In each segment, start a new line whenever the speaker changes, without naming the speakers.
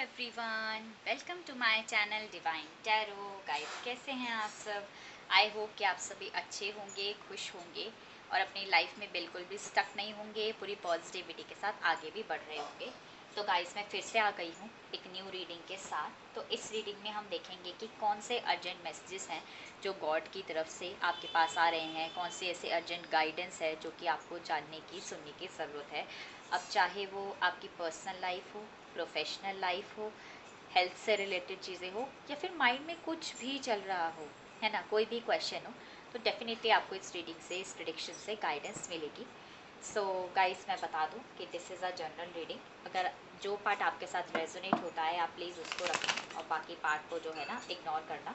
Everyone, welcome to my channel divine tarot. Guys, कैसे हैं आप सब? आई होप कि आप सभी अच्छे होंगे, खुश होंगे और अपनी लाइफ में बिल्कुल भी स्टक नहीं होंगे, पूरी पॉजिटिविटी के साथ आगे भी बढ़ रहे होंगे। तो गाइस, मैं फिर से आ गई हूँ एक न्यू रीडिंग के साथ। तो इस रीडिंग में हम देखेंगे कि कौन से अर्जेंट मैसेजेस हैं जो गॉड की तरफ से आपके पास आ रहे हैं, कौन से ऐसे अर्जेंट गाइडेंस है जो कि आपको जानने की, सुनने की ज़रूरत है। अब चाहे वो आपकी पर्सनल लाइफ हो, प्रोफेशनल लाइफ हो, हेल्थ से रिलेटेड चीज़ें हो, या फिर माइंड में कुछ भी चल रहा हो, है ना, कोई भी क्वेश्चन हो, तो डेफिनेटली आपको इस रीडिंग से, इस प्रेडिक्शन से गाइडेंस मिलेगी। सो गाइस, मैं बता दूं कि this is a general reading. अगर जो पार्ट आपके साथ रेजोनेट होता है, आप प्लीज़ उसको रखना और बाकी पार्ट को जो है ना, इग्नोर करना।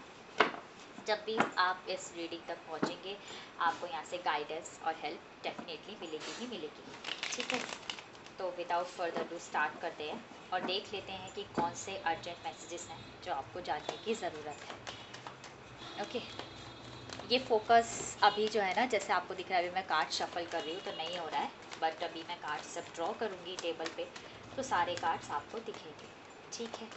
जब भी आप इस रीडिंग तक पहुंचेंगे, आपको यहाँ से गाइडेंस और हेल्प डेफिनेटली मिलेगी ही मिलेगी। ठीक है, तो विदाउट फर्दर डू स्टार्ट करते हैं और देख लेते हैं कि कौन से अर्जेंट मैसेजेस हैं जो आपको जानने की ज़रूरत है। ओके, ये फोकस अभी जो है ना, जैसे आपको दिख रहा है, अभी मैं कार्ड शफल कर रही हूँ तो नहीं हो रहा है, बट अभी मैं कार्ड जब ड्रॉ करूँगी टेबल पे तो सारे कार्ड्स आपको दिखेंगे। ठीक है,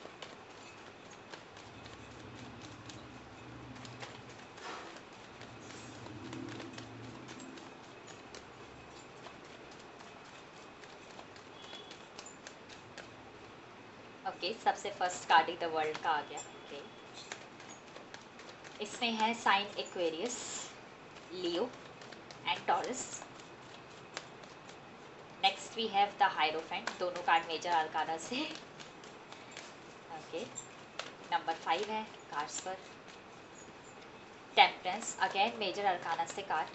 ओके। सबसे फर्स्ट कार्ड ही द वर्ल्ड का आ गया। ओके, इसमें है sign Aquarius, Leo and Taurus. Next we have the hierophant, दोनों कार्ड मेजर आर्काना से। ओके, नंबर 5 है कार्ड्स पर। टेम्परेंस, अगेन मेजर अरकाना से card.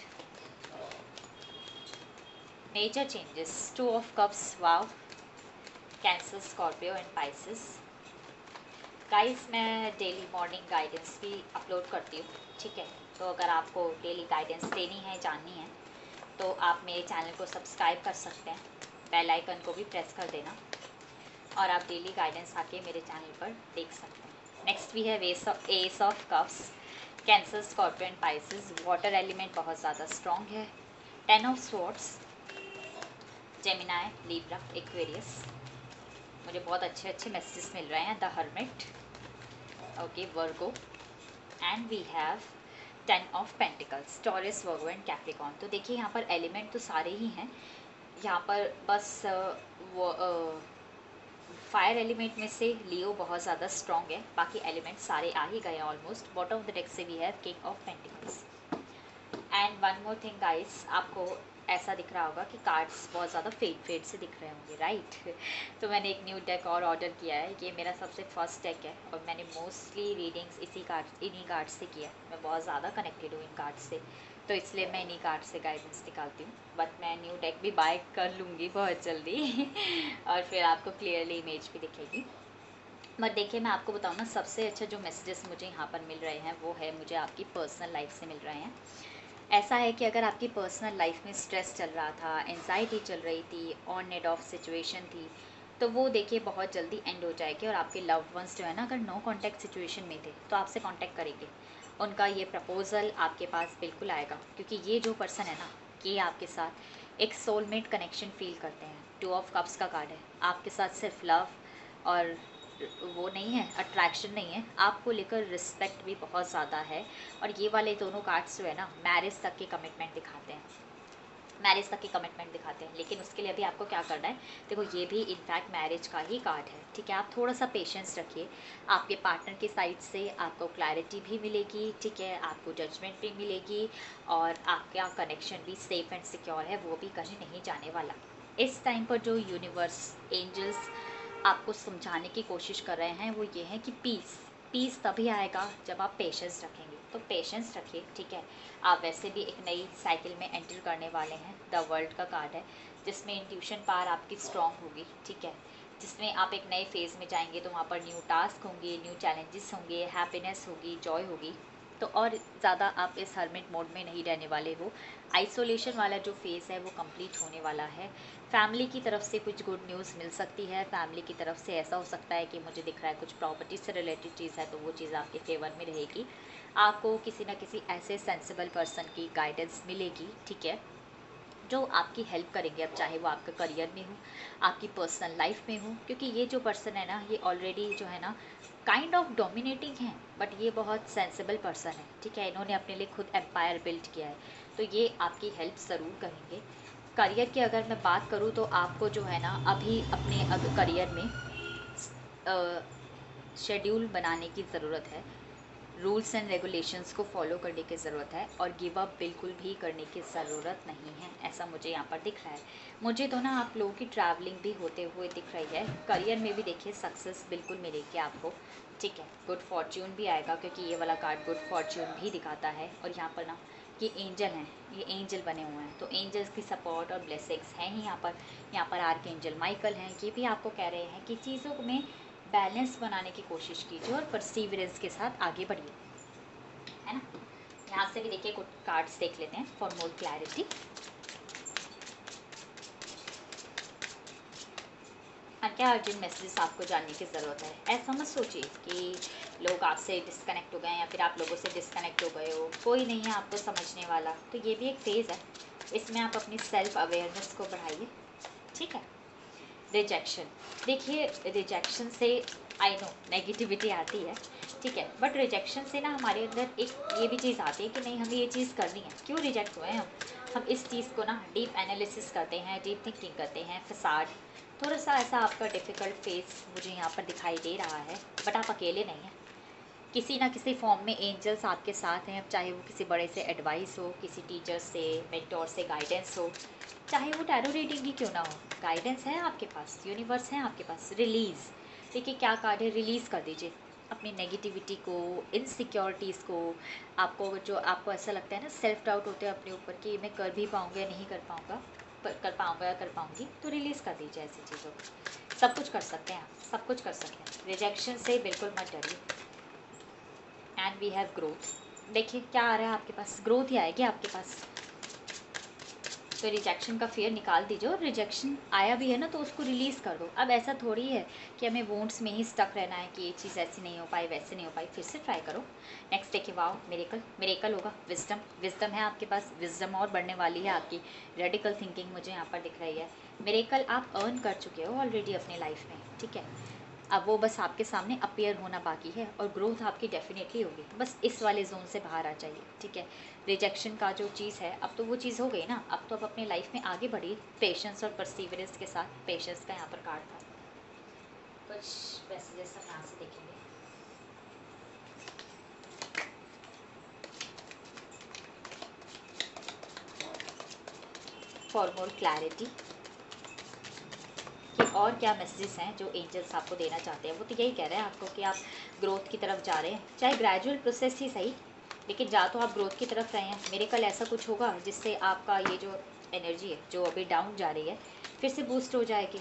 Major changes, 2 of cups, wow, Cancer, Scorpio and Pisces. Guys, मैं daily morning guidance भी upload करती हूँ। ठीक है, तो अगर आपको डेली गाइडेंस लेनी है, जाननी है, तो आप मेरे चैनल को सब्सक्राइब कर सकते हैं, बेल आइकन को भी प्रेस कर देना और आप डेली गाइडेंस आके मेरे चैनल पर देख सकते हैं। Next we have ace of cups, Cancer, Scorpio and Pisces. Water element बहुत ज़्यादा स्ट्रॉन्ग है। 10 of swords, Gemini, Libra, Aquarius. मुझे बहुत अच्छे अच्छे मैसेजेस मिल रहे हैं। The hermit, okay, Virgo, and we have 10 of pentacles, Taurus, Virgo and Capricorn. तो देखिए, यहाँ पर एलिमेंट तो सारे ही हैं, यहाँ पर बस वो फायर एलिमेंट में से लियो बहुत ज़्यादा स्ट्रॉन्ग है, बाकी एलिमेंट सारे आ ही गए almost. Bottom of the deck से we have king of pentacles. And one more thing guys, आपको ऐसा दिख रहा होगा कि कार्ड्स बहुत ज़्यादा फेड फेड से दिख रहे होंगे, राइट? तो मैंने एक न्यू डेक और ऑर्डर किया है। ये मेरा सबसे फर्स्ट डेक है और मैंने मोस्टली रीडिंग्स इन्हीं कार्ड से किया है। मैं बहुत ज़्यादा कनेक्टेड हूँ इन कार्ड से, तो इसलिए मैं इन्हीं कार्ड से गाइडेंस निकालती हूँ। बट मैं न्यू डेक भी बाय कर लूँगी बहुत जल्दी और फिर आपको क्लियरली इमेज भी दिखेगी। बट देखिए, मैं आपको बताऊँ ना, सबसे अच्छा जो मैसेजेस मुझे यहाँ पर मिल रहे हैं वो है, मुझे आपकी पर्सनल लाइफ से मिल रहे हैं। ऐसा है कि अगर आपकी पर्सनल लाइफ में स्ट्रेस चल रहा था, एंजाइटी चल रही थी, ऑन एंड ऑफ सिचुएशन थी, तो वो देखिए बहुत जल्दी एंड हो जाएगी और आपके लव्ड वंस जो है ना, अगर नो कांटेक्ट सिचुएशन में थे तो आपसे कांटेक्ट करेंगे। उनका ये प्रपोजल आपके पास बिल्कुल आएगा, क्योंकि ये जो पर्सन है ना, ये आपके साथ एक सोलमेट कनेक्शन फील करते हैं। 2 ऑफ कप्स का कार्ड है, आपके साथ सिर्फ लव और वो नहीं है, अट्रैक्शन नहीं है, आपको लेकर रिस्पेक्ट भी बहुत ज़्यादा है। और ये वाले दोनों कार्ड्स जो है ना, मैरिज तक के कमिटमेंट दिखाते हैं, मैरिज तक की कमिटमेंट दिखाते हैं। लेकिन उसके लिए अभी आपको क्या करना है, देखो ये भी इनफैक्ट मैरिज का ही कार्ड है। ठीक है, आप थोड़ा सा पेशेंस रखिए, आपके पार्टनर की साइड से आपको क्लैरिटी भी मिलेगी। ठीक है, आपको जजमेंट भी मिलेगी और आपका कनेक्शन भी सेफ एंड सिक्योर है, वो भी कहीं नहीं जाने वाला। इस टाइम पर जो यूनिवर्स, एंजल्स आपको समझाने की कोशिश कर रहे हैं वो ये है कि पीस, पीस तभी आएगा जब आप पेशेंस रखेंगे। तो पेशेंस रखिए। ठीक है, आप वैसे भी एक नई साइकिल में एंटर करने वाले हैं। द वर्ल्ड का कार्ड है, जिसमें इंट्यूशन पावर आपकी स्ट्रांग होगी। ठीक है, जिसमें आप एक नए फेज़ में जाएंगे, तो वहाँ पर न्यू टास्क होंगे, न्यू चैलेंजेस होंगे, हैप्पीनेस होगी, जॉय होगी। तो और ज़्यादा आप इस हर्मिट मोड में नहीं रहने वाले हो। आइसोलेशन वाला जो फेज़ है वो कंप्लीट होने वाला है। फैमिली की तरफ से कुछ गुड न्यूज़ मिल सकती है। फैमिली की तरफ से ऐसा हो सकता है कि मुझे दिख रहा है कुछ प्रॉपर्टी से रिलेटेड चीज़ है, तो वो चीज़ आपके फेवर में रहेगी। आपको किसी ना किसी ऐसे सेंसिबल पर्सन की गाइडेंस मिलेगी। ठीक है, जो आपकी हेल्प करेंगे, अब चाहे वो आपके करियर में हो, आपकी पर्सनल लाइफ में हो, क्योंकि ये जो पर्सन है ना, ये ऑलरेडी जो है ना काइंड ऑफ डोमिनेटिंग है, बट ये बहुत सेंसिबल पर्सन है, ठीक है। इन्होंने अपने लिए खुद एम्पायर बिल्ड किया है, तो ये आपकी हेल्प ज़रूर करेंगे। करियर की अगर मैं बात करूँ तो आपको जो है ना अभी अपने करियर में शेड्यूल बनाने की ज़रूरत है, रूल्स एंड रेगुलेशंस को फॉलो करने की ज़रूरत है, और गिव अप बिल्कुल भी करने की ज़रूरत नहीं है, ऐसा मुझे यहाँ पर दिख रहा है। मुझे तो ना आप लोगों की ट्रैवलिंग भी होते हुए दिख रही है, करियर में भी देखिए सक्सेस बिल्कुल मिलेगी आपको, ठीक है। गुड फॉर्च्यून भी आएगा, क्योंकि ये वाला कार्ड गुड फॉर्च्यून भी दिखाता है, और यहाँ पर ना ये एंजल हैं, ये एंजल बने हुए हैं, तो एंजल्स की सपोर्ट और ब्लेसिंग्स हैं ही यहाँ पर आर्क एंजल माइकल हैं, ये भी आपको कह रहे हैं कि चीज़ों में बैलेंस बनाने की कोशिश कीजिए और परसीवरेंस के साथ आगे बढ़िए, है ना। यहाँ से भी देखिए कुछ कार्ड्स देख लेते हैं फॉर मोर क्लैरिटी। क्या अर्जेंट मैसेजेस आपको जानने की ज़रूरत है। ऐसा मत सोचिए कि लोग आपसे डिस्कनेक्ट हो गए हैं या फिर आप लोगों से डिस्कनेक्ट हो गए हो, कोई नहीं है आपको समझने वाला, तो ये भी एक फेज़ है, इसमें आप अपनी सेल्फ अवेयरनेस को बढ़ाइए, ठीक है। रिजेक्शन, देखिए रिजेक्शन से आई नो नेगेटिविटी आती है, ठीक है, बट रिजेक्शन से ना हमारे अंदर एक ये भी चीज़ आती है कि नहीं हमें ये चीज़ करनी है, क्यों रिजेक्ट हुए हैं हम इस चीज़ को ना डीप एनालिसिस करते हैं, डीप थिंकिंग करते हैं। फसाड थोड़ा सा ऐसा आपका डिफ़िकल्ट फेस मुझे यहाँ पर दिखाई दे रहा है, बट आप अकेले नहीं हैं, किसी ना किसी फॉर्म में एंजल्स आपके साथ हैं, चाहे वो किसी बड़े से एडवाइस हो, किसी टीचर से, मेंटोर से गाइडेंस हो, चाहे वो टैरो रीडिंग ही क्यों ना हो, गाइडेंस है आपके पास, यूनिवर्स है आपके पास। रिलीज़, देखिए क्या कार्ड है, रिलीज़ कर दीजिए अपनी नेगेटिविटी को, इनसिक्योरिटीज़ को, आपको जो आपको ऐसा लगता है ना, सेल्फ डाउट होते हैं अपने ऊपर कि मैं कर भी पाऊँगा या नहीं कर पाऊँगा, कर पाऊँगा या कर पाऊँगी, तो रिलीज़ कर दीजिए ऐसी चीज़ों को। सब कुछ कर सकते हैं आप, सब कुछ कर सकते हैं, रिजेक्शन से बिल्कुल मत डरिए। एंड वी हैव ग्रोथ, देखिए क्या आ रहा है आपके पास, ग्रोथ ही आएगी आपके पास, तो रिजेक्शन का फियर निकाल दीजिए, और रिजेक्शन आया भी है ना तो उसको रिलीज़ कर दो। अब ऐसा थोड़ी है कि हमें वोंट्स में ही स्टक रहना है कि ये चीज़ ऐसी नहीं हो पाई, वैसे नहीं हो पाई, फिर से ट्राई करो। नेक्स्ट देखिए, वाओ मिरेकल, मिरेकल होगा, विजडम, विजडम है आपके पास, विजडम और बढ़ने वाली है आपकी, रेडिकल थिंकिंग मुझे यहाँ पर दिख रही है। मिरेकल आप अर्न कर चुके हो ऑलरेडी अपने लाइफ में, ठीक है, अब वो बस आपके सामने अपीयर होना बाकी है, और ग्रोथ आपकी डेफिनेटली होगी, बस इस वाले जोन से बाहर आ जाइए, ठीक है। रिजेक्शन का जो चीज़ है अब तो वो चीज़ हो गई ना, अब तो आप अपने लाइफ में आगे बढ़िए पेशेंस और परसीवरेंस के साथ। पेशेंस का यहाँ पर कार्ड था, कुछ मैसेजेस हम यहाँ से देखेंगे। फॉर मोर क्लैरिटी कि और क्या मैसेजेस हैं जो एंजल्स आपको देना चाहते हैं, वो तो यही कह रहे हैं आपको कि आप ग्रोथ की तरफ जा रहे हैं, चाहे ग्रेजुअल प्रोसेस ही सही, लेकिन जा तो आप ग्रोथ की तरफ रहे हैं। मेरे कल ऐसा कुछ होगा जिससे आपका ये जो एनर्जी है जो अभी डाउन जा रही है फिर से बूस्ट हो जाएगी,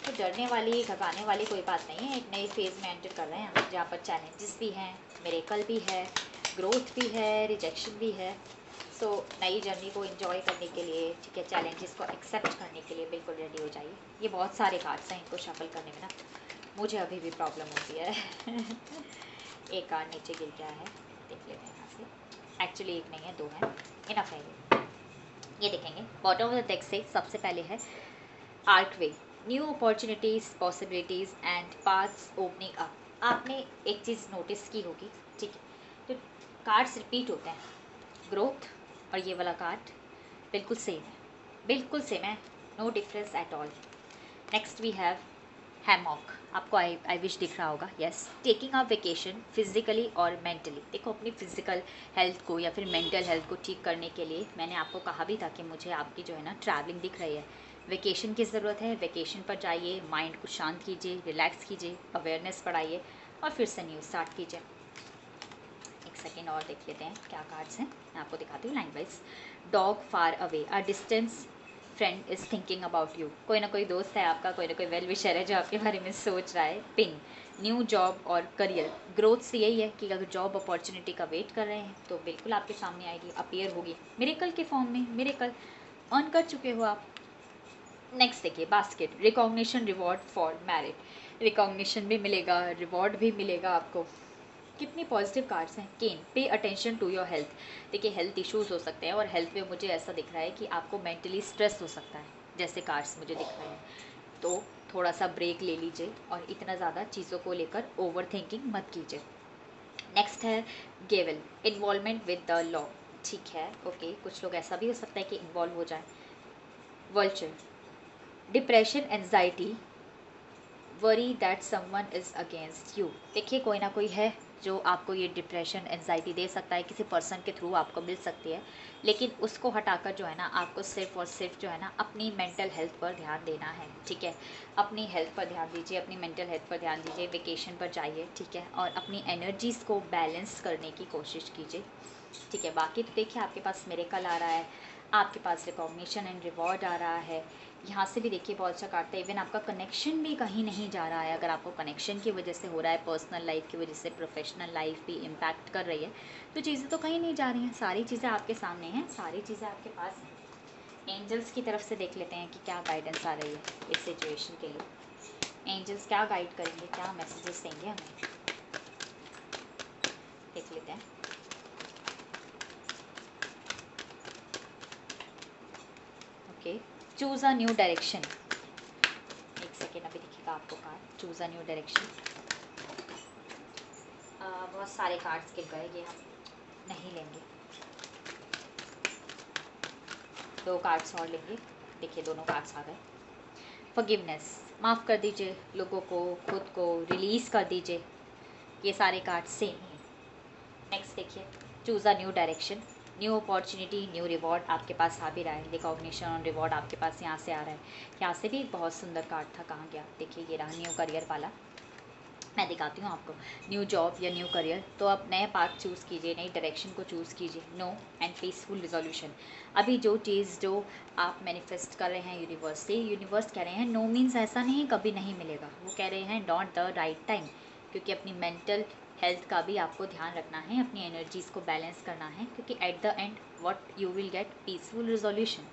तो डरने वाली घबराने वाली कोई बात नहीं है। एक नई फेज़ में एंटर कर रहे हैं हम, जहाँ पर चैलेंजेस भी हैं, मिरेकल भी है, ग्रोथ भी है, रिजेक्शन भी है। सो नई जर्नी को एंजॉय करने के लिए, ठीक है, चैलेंजेस को एक्सेप्ट करने के लिए बिल्कुल रेडी हो जाइए। ये बहुत सारे कार्ड्स हैं, इनको शफल करने में ना मुझे अभी भी प्रॉब्लम होती है एक कार्ड नीचे गिर गया है, देख लेते हैं यहाँ से। एक्चुअली एक नहीं है, दो हैं, इनफ है ये देखेंगे। बॉटम ऑफ द डेक से सबसे पहले है archway, new opportunities, possibilities and paths opening up. आपने एक चीज़ नोटिस की होगी, ठीक है, तो कार्ड्स रिपीट होते हैं, ग्रोथ और ये वाला कार्ड बिल्कुल सेम है, बिल्कुल सेम है, no difference at all. Next we have hammock, आपको आई विश दिख रहा होगा, yes, taking a vacation physically और मेंटली। देखो अपनी फिजिकल हेल्थ को या फिर मेंटल हेल्थ को ठीक करने के लिए मैंने आपको कहा भी था कि मुझे आपकी जो है ना ट्रैवलिंग दिख रही है, वेकेशन की ज़रूरत है, वेकेशन पर जाइए, माइंड को शांत कीजिए, रिलैक्स कीजिए, अवेयरनेस बढ़ाइए और फिर से न्यू स्टार्ट कीजिए। एक सेकेंड और देख लेते हैं क्या कार्ड्स हैं, मैं आपको दिखाती हूँ line wise. Dog far away, a distance friend is thinking about you, कोई ना कोई दोस्त है आपका, कोई ना कोई वेल विशर है जो आपके बारे में सोच रहा है। पिन, न्यू जॉब और करियर, ग्रोथ से यही है कि अगर जॉब अपॉर्चुनिटी का वेट कर रहे हैं तो बिल्कुल आपके सामने आएगी, अपीयर होगी मिरेकल के फॉर्म में, मिरेकल अर्न कर चुके हो आप। नेक्स्ट देखिए basket, recognition reward for merit, recognition भी मिलेगा, रिवॉर्ड भी मिलेगा आपको, कितनी पॉजिटिव कार्ड्स हैं। Can, pay attention to your health. देखिए हेल्थ इश्यूज हो सकते हैं और हेल्थ में मुझे ऐसा दिख रहा है कि आपको मेंटली स्ट्रेस हो सकता है, जैसे कार्ड्स मुझे दिख रहे हैं। तो थोड़ा सा ब्रेक ले लीजिए और इतना ज़्यादा चीज़ों को लेकर ओवर थिंकिंग मत कीजिए। नेक्स्ट है Gavel, involvement with the law. ठीक है, ओके, कुछ लोग ऐसा भी हो सकता है कि इन्वॉल्व हो जाए। Vulture, depression, anxiety, worry that someone is against you. देखिए कोई ना कोई है जो आपको ये डिप्रेशन एंजाइटी दे सकता है, किसी पर्सन के थ्रू आपको मिल सकती है, लेकिन उसको हटाकर जो है ना आपको सिर्फ और सिर्फ जो है ना अपनी मेंटल हेल्थ पर ध्यान देना है। ठीक है, अपनी हेल्थ पर ध्यान दीजिए, अपनी मेंटल हेल्थ पर ध्यान दीजिए, वेकेशन पर जाइए। ठीक है, और अपनी एनर्जीज़ को बैलेंस करने की कोशिश कीजिए। ठीक है, बाकी तो देखिए आपके पास मिरेकल आ रहा है, आपके पास रिकॉग्निशन एंड रिवॉर्ड आ रहा है। यहाँ से भी देखिए बहुत अच्छा कार्ड था। इवन आपका कनेक्शन भी कहीं नहीं जा रहा है। अगर आपको कनेक्शन की वजह से हो रहा है, पर्सनल लाइफ की वजह से प्रोफेशनल लाइफ भी इम्पैक्ट कर रही है, तो चीज़ें तो कहीं नहीं जा रही हैं, सारी चीज़ें आपके सामने हैं, सारी चीज़ें आपके पास हैं। एंजल्स की तरफ से देख लेते हैं कि क्या गाइडेंस आ रही है इस सिचुएशन के लिए। एंजल्स क्या गाइड करेंगे, क्या मैसेजेस देंगे हमें, देख लेते हैं। Okay, choose a new direction. एक सेकेंड, अभी दिखेगा आपको card, choose a new direction. बहुत सारे कार्ड्स गिर गए, ये हम नहीं लेंगे, 2 कार्ड्स और लेंगे। देखिए दोनों कार्ड्स आ गए। फॉरगिवनेस, माफ़ कर दीजिए लोगों को, खुद को रिलीज़ कर दीजिए। ये सारे कार्ड्स सेम ही। नेक्स्ट देखिए, choose a new direction, new opportunity, new reward आपके पास आ भी रहा है। रिकॉग्निशन और रिवॉर्ड आपके पास यहाँ से आ रहा है। यहाँ से भी एक बहुत सुंदर कार्ड था, कहाँ गया, देखिए ये रहा, न्यू करियर वाला। मैं दिखाती हूँ आपको, न्यू जॉब या न्यू करियर। तो आप नए पाथ चूज़ कीजिए, नई डायरेक्शन को चूज़ कीजिए। No and peaceful resolution. अभी जो चीज़ जो आप मैनिफेस्ट कर रहे हैं यूनिवर्स से, यूनिवर्स कह रहे हैं नो मीन्स ऐसा नहीं कभी नहीं मिलेगा, वो कह रहे हैं नॉट द राइट टाइम, क्योंकि अपनी मेंटल हेल्थ का भी आपको ध्यान रखना है, अपनी एनर्जीज़ को बैलेंस करना है, क्योंकि at the end what you will get peaceful resolution.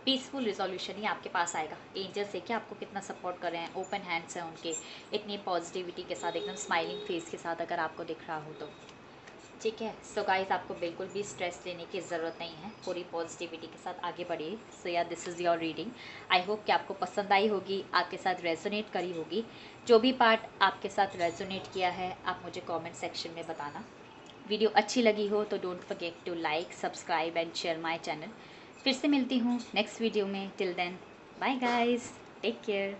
Peaceful resolution ही आपके पास आएगा। एंजल्स देखिए आपको कितना सपोर्ट कर रहे हैं, ओपन हैंड्स हैं उनके, इतनी पॉजिटिविटी के साथ, एकदम स्माइलिंग फेस के साथ, अगर आपको दिख रहा हो तो। ठीक है, सो गाइस आपको बिल्कुल भी स्ट्रेस लेने की ज़रूरत नहीं है, पूरी पॉजिटिविटी के साथ आगे बढ़िए। सो या this is your reading. I hope कि आपको पसंद आई होगी, आपके साथ रेजोनेट करी होगी। जो भी पार्ट आपके साथ रेजोनेट किया है आप मुझे कमेंट सेक्शन में बताना। वीडियो अच्छी लगी हो तो don't forget to like, subscribe and share my channel. फिर से मिलती हूँ नेक्स्ट वीडियो में। Till then bye guys, take care.